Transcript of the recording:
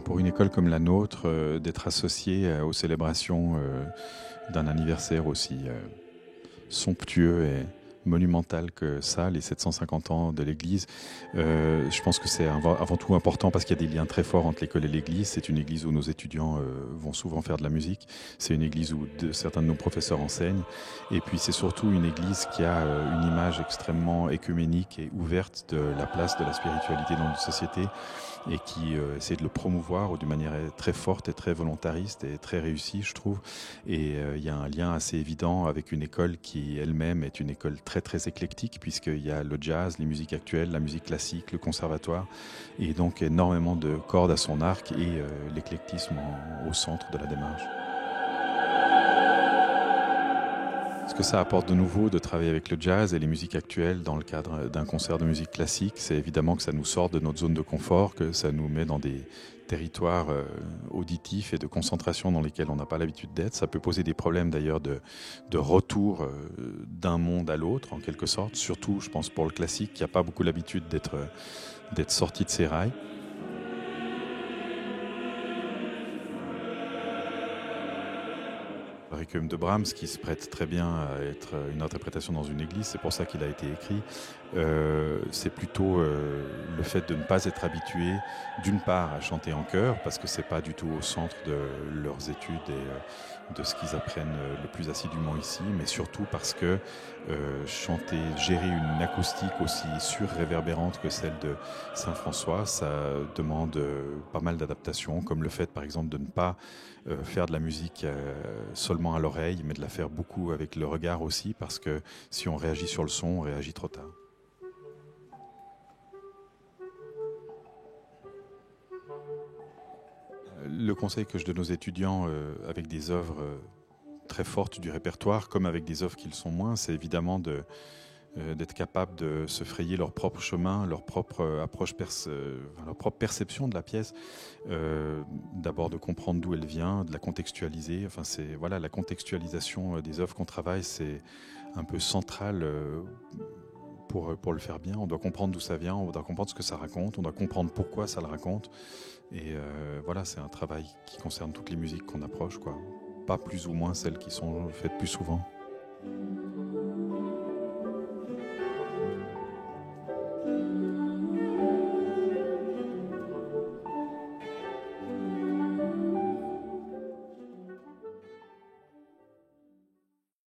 pour une école comme la nôtre, d'être associée aux célébrations d'un anniversaire aussi somptueux et monumental que ça, les 750 ans de l'Église. Je pense que c'est avant tout important parce qu'il y a des liens très forts entre l'école et l'Église. C'est une église où nos étudiants vont souvent faire de la musique. C'est une église où certains de nos professeurs enseignent. Et puis c'est surtout une église qui a une image extrêmement écuménique et ouverte de la place de la spiritualité dans notre société et qui essaie de le promouvoir d'une manière très forte et très volontariste et très réussie, je trouve. Et il y a un lien assez évident avec une école qui elle-même est une école très très éclectique, puisqu'il y a le jazz, les musiques actuelles, la musique classique, le conservatoire, et donc énormément de cordes à son arc et l'éclectisme au centre de la démarche. Ce que ça apporte de nouveau de travailler avec le jazz et les musiques actuelles dans le cadre d'un concert de musique classique, c'est évidemment que ça nous sort de notre zone de confort, que ça nous met dans des territoires auditifs et de concentration dans lesquels on n'a pas l'habitude d'être. Ça peut poser des problèmes d'ailleurs de retour d'un monde à l'autre, en quelque sorte, surtout je pense pour le classique qui n'a pas beaucoup l'habitude d'être sorti de ses rails. Le Requiem de Brahms, qui se prête très bien à être une interprétation dans une église, c'est pour ça qu'il a été écrit. C'est plutôt le fait de ne pas être habitué, d'une part, à chanter en chœur, parce que c'est pas du tout au centre de leurs études et de ce qu'ils apprennent le plus assidûment ici, mais surtout parce que gérer une acoustique aussi surréverbérante que celle de Saint-François, ça demande pas mal d'adaptations, comme le fait, par exemple, de ne pas faire de la musique seulement à l'oreille, mais de la faire beaucoup avec le regard aussi, parce que si on réagit sur le son, on réagit trop tard. Le conseil que je donne aux étudiants avec des œuvres très fortes du répertoire, comme avec des œuvres qui le sont moins, c'est évidemment d'être capable de se frayer leur propre chemin, leur propre approche, leur propre perception de la pièce. D'abord de comprendre d'où elle vient, de la contextualiser. Enfin, la contextualisation des œuvres qu'on travaille, c'est un peu central pour le faire bien. On doit comprendre d'où ça vient, on doit comprendre ce que ça raconte, on doit comprendre pourquoi ça le raconte. Et c'est un travail qui concerne toutes les musiques qu'on approche, quoi. Pas plus ou moins celles qui sont faites plus souvent.